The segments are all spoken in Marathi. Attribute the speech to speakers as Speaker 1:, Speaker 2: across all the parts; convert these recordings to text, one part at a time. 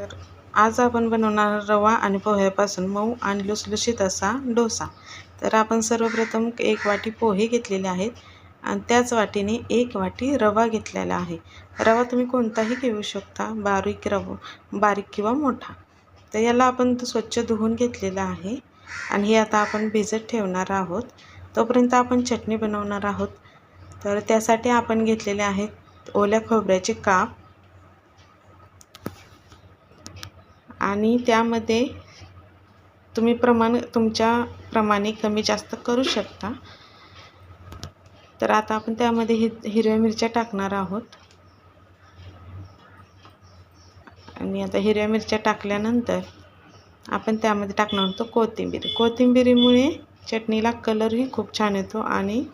Speaker 1: तर आज आपण बनवणार रवा आणि पोह्यापासून मऊ आणि लुसलुशीत असा डोसा। तर आपण सर्वप्रथम 1 वाटी पोहे घेतलेले आहेत आणि त्याच वाटीने 1 वाटी रवा घेतलेला आहे। रवा तुम्ही कोणताही घेऊ शकता, बारीक किंवा मोठा। तर याला आपण स्वच्छ धुवून घेतलेला आहे आणि हे आता आपण भिजत ठेवणार आहोत। तोपर्यंत आपण चटणी बनवणार आहोत। तर त्यासाठी आपण घेतलेले आहेत ओल्या खोबऱ्याचे काप आणि त्यामध्ये तुम्ही तुमच्या प्रमाणे कमी जास्त करू शकता। तर आता आपण त्यामध्ये हिरव्या मिरच्या टाकणार आहोत आणि आता हिरव्या मिरच्या टाकल्यानंतर आपण त्यामध्ये टाकणार आहोत कोथिंबीरीमुळे चटणीला कलरही खूप छान येतो आणि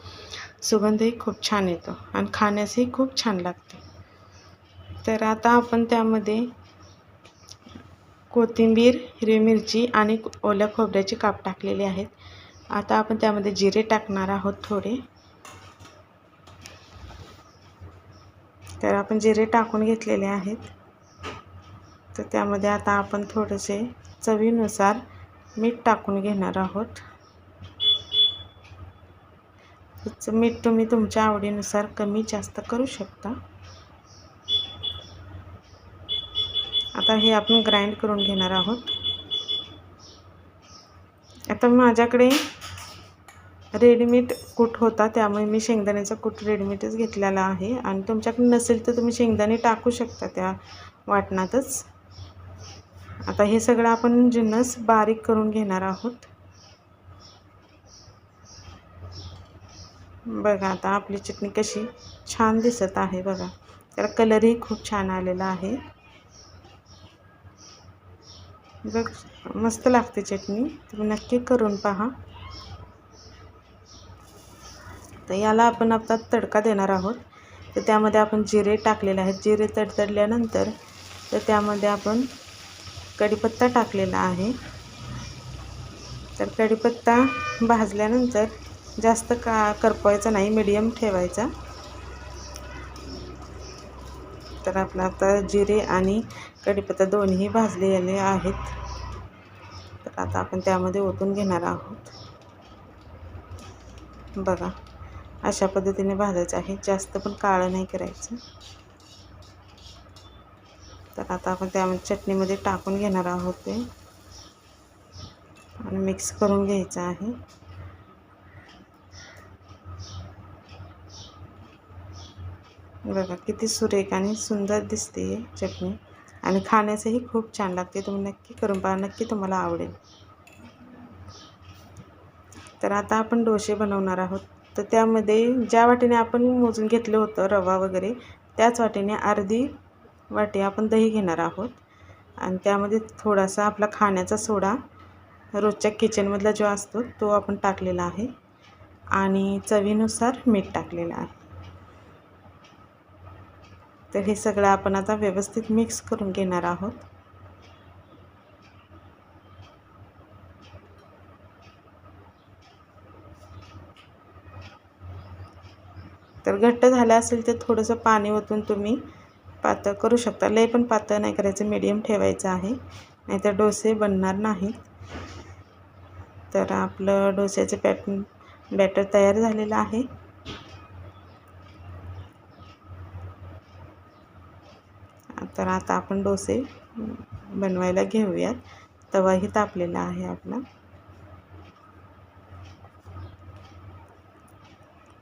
Speaker 1: सुगंधही खूप छान येतो आणि खाण्यासही खूप छान लागते। तर आता आपण त्यामध्ये कोथिंबीर, हिरवी मिरची आणि ओल्या खोबऱ्याचे काप टाकलेले आहेत। आता आपण त्यामध्ये जिरे टाकणार आहोत थोडे। तर आपण जिरे टाकून घेतलेले आहेत। तर त्यामध्ये आता आपण थोडेसे चवीनुसार मीठ टाकून घेणार आहोत। मीठ तुम्ही तुमच्या आवडीनुसार कमी जास्त करू शकता। आता हे आपण ग्राइंड करून घेणार आहोत। आता माझ्याकडे रेडीमेड कूट होता, त्यामुळे मी शेंगदाण्याचा कूट रेडीमेडच घेतलेला आहे आणि तुमच्याकडे नसेल तर तुम्ही शेंगदाणे टाकू शकता त्या वाटणातच। आता हे सगळं आपण जिन्नस बारीक करून घेणार आहोत। बघा आता आपली चटणी कशी छान दिसत आहे बघा, त्याला कलरही खूप छान आलेला आहे। बघ मस्त लागते चटणी, तुम्ही नक्की करून पहा। तर याला आपण आता तडका देणार आहोत। तर त्यामध्ये आपण जिरे टाकलेले आहेत। जिरे तडतडल्यानंतर तर त्यामध्ये आपण कढीपत्ता टाकलेला आहे। तर कढीपत्ता भाजल्यानंतर जास्त करपवायचा नाही, मीडियम ठेवायचा। तर आपला आता जिरे आणि कढीपत्ता दोन्ही भाजलेले आहेत। तर आता आपण त्यामध्ये ओतून घेणार आहोत। बघा अशा पद्धतीने भाजायचं आहे, जास्त पण काळं नाही करायचं। तर आता आपण त्यामध्ये चटणीमध्ये टाकून घेणार आहोत ते आणि मिक्स करून घ्यायचं आहे। बघा किती सुरेख आणि सुंदर दिसते चटणी आणि खाण्यासही खूप छान लागते। तुम्ही नक्की करून पहा, नक्की तुम्हाला आवडेल। तर आता आपण डोसे बनवणार आहोत। तर त्यामध्ये ज्या वाटीने आपण मोजून घेतलं होतं रवा वगैरे, त्याच वाटीने अर्धी वाटी आपण दही घेणार आहोत आणि त्यामध्ये थोडासा आपला खाण्याचा सोडा, रोजच्या किचनमधला जो असतो तो आपण टाकलेला आहे आणि चवीनुसार मीठ टाकलेलं आहे। तर हे सगळं आपण आता व्यवस्थित मिक्स करून घेणार आहोत। तर घट्ट झालं असेल तर थोडंसं पाणी ओतून तुम्ही पातळ करू शकता। लय पण पातळ नाही करायचं, मीडियम ठेवायचं आहे, नाहीतर डोसे बनणार नाहीत। तर आपलं डोस्याचं बॅटर तयार झालेलं आहे। तर आता आपण डोसे बनवायला घेऊयात। तवाही तापलेला आहे आपला।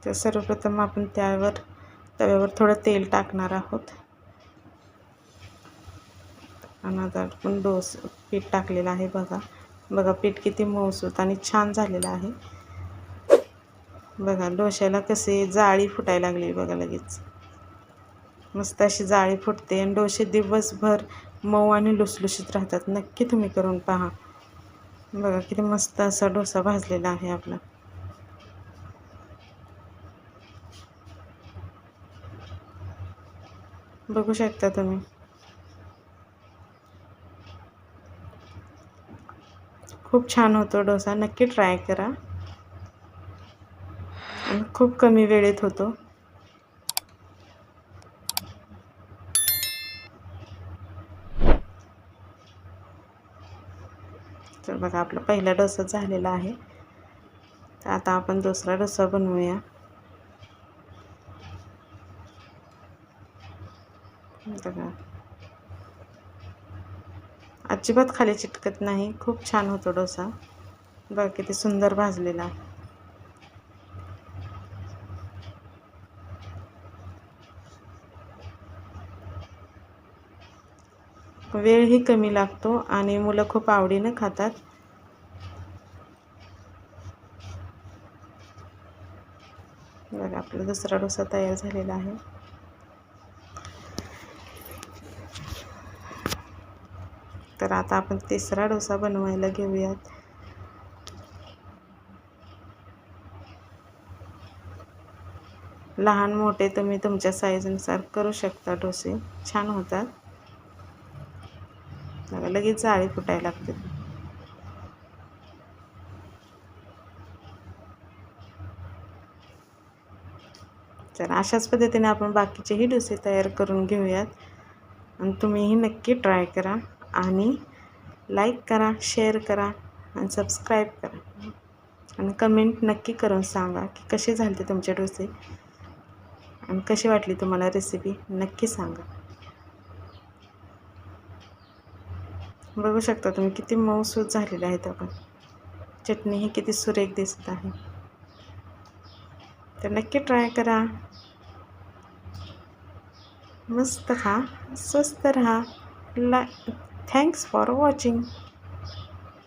Speaker 1: तर सर्वप्रथम आपण तव्यावर थोडं तेल टाकणार आहोत आणि आता आपण पीठ टाकलेलं आहे। बघा पीठ किती मऊसूत आणि छान झालेलं आहे। बघा डोश्याला कसे जाळी फुटायला लागली बघा, लगेच मस्त अशी जाळी फुटते आणि डोसे दिवसभर मऊ आणि लुसलुशीत राहतात। नक्की तुम्ही करून पहा। बघा किती मस्त असा डोसा भाजलेला आहे आपला। बघू शकता तुम्ही, खूप छान होतो डोसा, नक्की ट्राय करा आणि खूप कमी वेळेत होतो। तर बघा आपला पहिला डोसा झालेला आहे. तर आता आपण दुसरा डोसा बनवूया. बघा अजिबात खाली चिटकत नाही, खूप छान होतो डोसा. बघा किती सुंदर भाजलेला. वेळही कमी लागतो आणि मुलं खूप आवडीनं खातात. बघा आपला दुसरा डोसा तयार झालेला आहे. तर आता आपण तिसरा डोसा बनवायला घेऊयात. लहान मोठे तुम्ही तुमच्या साईजनुसार करू शकता. डोसे छान होतात. बघा लगेच जाळी फुटायला लागते. तर अशाच पद्धतीने आपण बाकीचेही डोसे तयार करून घेऊयात आणि तुम्हीही नक्की ट्राय करा आणि लाईक करा, शेअर करा आणि सबस्क्राईब करा आणि कमेंट नक्की करून सांगा की कसे झाले तुमचे डोसे आणि कशी वाटली तुम्हाला रेसिपी, नक्की सांगा. बघू शकता तुम्ही किती मऊसूत झालेले आहेत. आपण चटणीही किती सुरेख दिसत आहे. तर नक्की ट्राय करा. मस्त खा, स्वस्त रहा. Thanks for watching.